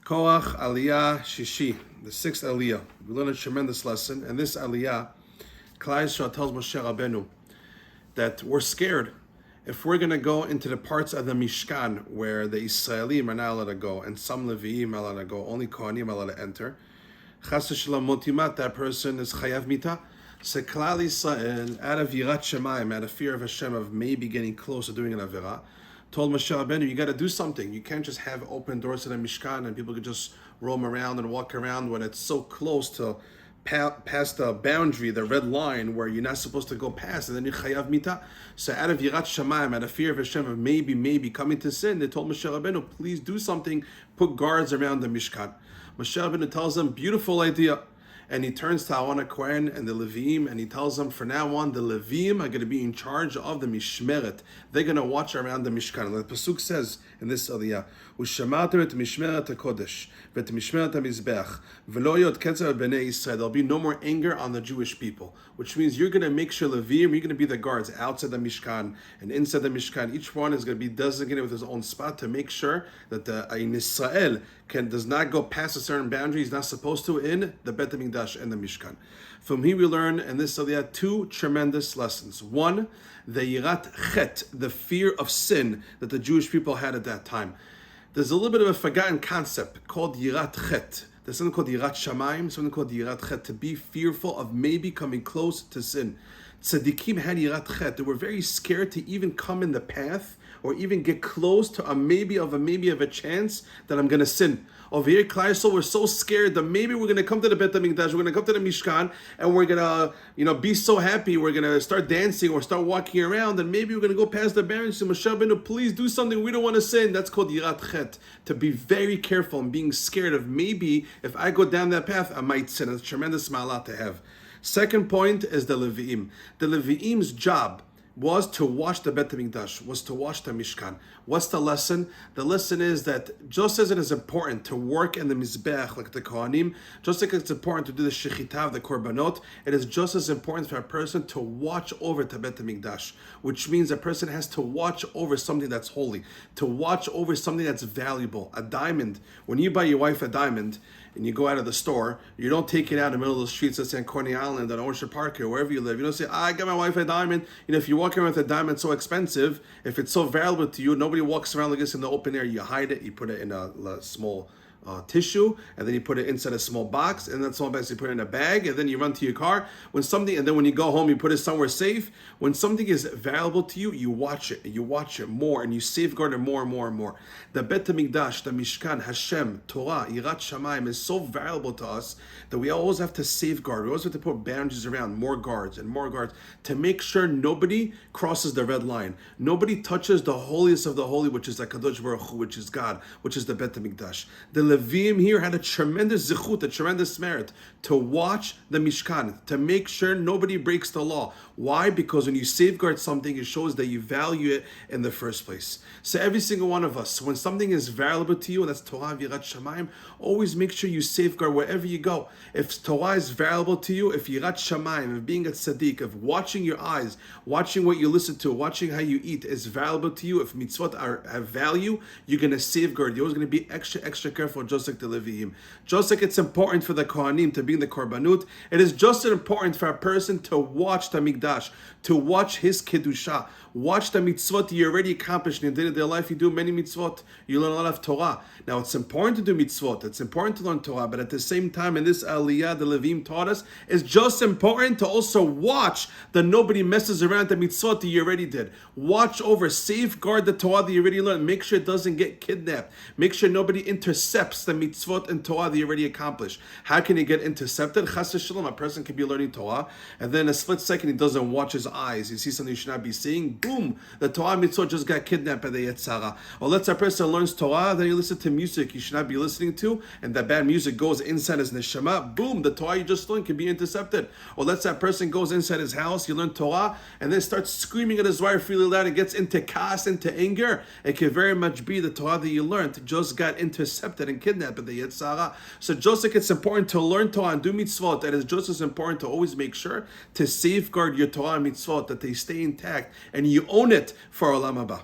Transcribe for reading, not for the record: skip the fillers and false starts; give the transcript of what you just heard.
Korach Aliyah Shishi, the sixth Aliyah. We learned a tremendous lesson, and this Aliyah, Klal Yisrael tells Moshe Rabbeinu that we're scared. If we're going to go into the parts of the Mishkan where the Israelim are not allowed to go, and some Leviim are allowed to go, only Kohanim are allowed to enter, Chas v'shalom motimat, that person is chayav mita. So Klal Yisrael, out of yirat shemayim, out of fear of Hashem, of maybe getting close to doing an avera, told Moshe Rabbeinu, you got to do something. You can't just have open doors to the Mishkan and people could just roam around and walk around when it's so close to past the boundary, the red line where you're not supposed to go past, and then you chayav mita. So out of yirat shamayim, out of fear of Hashem, of maybe coming to sin, they told Moshe Rabbeinu, please do something, put guards around the Mishkan. Moshe Rabbeinu tells them, beautiful idea. And he turns to Aaron Kohen and the Leviim, and he tells them, from now on, the Leviim are going to be in charge of the Mishmeret. They're going to watch around the Mishkan. And the Pasuk says in this Aliyah, U'shamartem et Mishmeret HaKodesh, v'et Mishmeret HaMizbeach, v'lo yot ketzer b'nei Yisrael. There'll be no more anger on the Jewish people, which means you're going to make sure Leviim, you're going to be the guards outside the Mishkan and inside the Mishkan. Each one is going to be designated with his own spot to make sure that the Israel does not go past a certain boundary he's not supposed to in the Bet HaMikdash and the Mishkan. From here we learn in this Aliyah two tremendous lessons. One, the yirat chet, the fear of sin that the Jewish people had at that time. There's a little bit of a forgotten concept called yirat chet. There's something called yirat shamayim, something called yirat chet, to be fearful of maybe coming close to sin. Tzaddikim had yirat chet. They were very scared to even come in the path or even get close to a maybe of a chance that I'm going to sin. Over here, Klal Yisrael, we're so scared that maybe we're going to come to the Bet HaMikdash, we're going to come to the Mishkan, and we're going to, be so happy, we're going to start dancing or start walking around, and maybe we're going to go past the boundaries. So Moshe Rabbeinu, please do something, we don't want to sin. That's called yirat chet, to be very careful and being scared of maybe if I go down that path, I might sin. It's a tremendous ma'alah to have. Second point is the Levi'im. The Levi'im's job was to watch the Bet HaMikdash, was to watch the Mishkan. What's the lesson? The lesson is that just as it is important to work in the Mizbeach like the Kohanim, just like it's important to do the Shechita of the Korbanot, it is just as important for a person to watch over the Bet HaMikdash, which means a person has to watch over something that's holy, to watch over something that's valuable. A diamond, when you buy your wife a diamond, and you go out of the store, you don't take it out in the middle of the streets, let's say on Coney Island, on Ocean Park, or wherever you live. You don't say, I got my wife a diamond. If you're walking around with a diamond so expensive, if it's so valuable to you, nobody walks around like this in the open air. You hide it, you put it in a small tissue, and then you put it inside a small box, and then small box you put it in a bag, and then you run to your car. And then when you go home, you put it somewhere safe. When something is valuable to you, you watch it more, and you safeguard it more and more and more. The Bet HaMikdash, the Mishkan, Hashem, Torah, Yirat Shamayim is so valuable to us that we always have to safeguard. We always have to put boundaries around, more guards to make sure nobody crosses the red line. Nobody touches the holiest of the holy, which is the Kadosh Baruch Hu, which is God, which is the Bet HaMikdash. The Leviim here had a tremendous zichut, a tremendous merit to watch the Mishkan, to make sure nobody breaks the law. Why? Because when you safeguard something, it shows that you value it in the first place. So every single one of us, when something is valuable to you, and that's Torah, Yirat Shamayim, always make sure you safeguard wherever you go. If Torah is valuable to you, if Yirat Shamayim, if being a tzaddik, if watching your eyes, watching what you listen to, watching how you eat is valuable to you, if mitzvot have value, you're going to safeguard. You're always going to be extra careful, just like the Leviim. Just like it's important for the Kohanim to be in the Korbanut, it is just as important for a person to watch the Mikdash, to watch his Kedusha, watch the mitzvot you already accomplished in day-to-day life. You do many mitzvot, you learn a lot of Torah. Now it's important to do mitzvot, it's important to learn Torah, but at the same time in this Aliyah, the Leviim taught us, it's just important to also watch that nobody messes around the mitzvot that you already did. Watch over, safeguard the Torah that you already learned. Make sure it doesn't get kidnapped. Make sure nobody intercepts the mitzvot and Torah that you already accomplished. How can he get intercepted? Chas v'shalom, a person can be learning Torah, and then a split second he doesn't watch his eyes. He sees something he should not be seeing. Boom! The Torah mitzvot just got kidnapped by the Yetzara. Or let's say a person learns Torah, then you listen to music you should not be listening to, and that bad music goes inside his neshama. Boom! The Torah you just learned can be intercepted. Or let's say a person goes inside his house, you learn Torah, and then starts screaming at his wife really loud and gets into chaos, into anger. It can very much be the Torah that you learned just got intercepted and kidnapped by the Yetzara. So just like it's important to learn Torah and do mitzvot, it is just as important to always make sure to safeguard your Torah and mitzvot, that they stay intact and you own it for Olam Haba.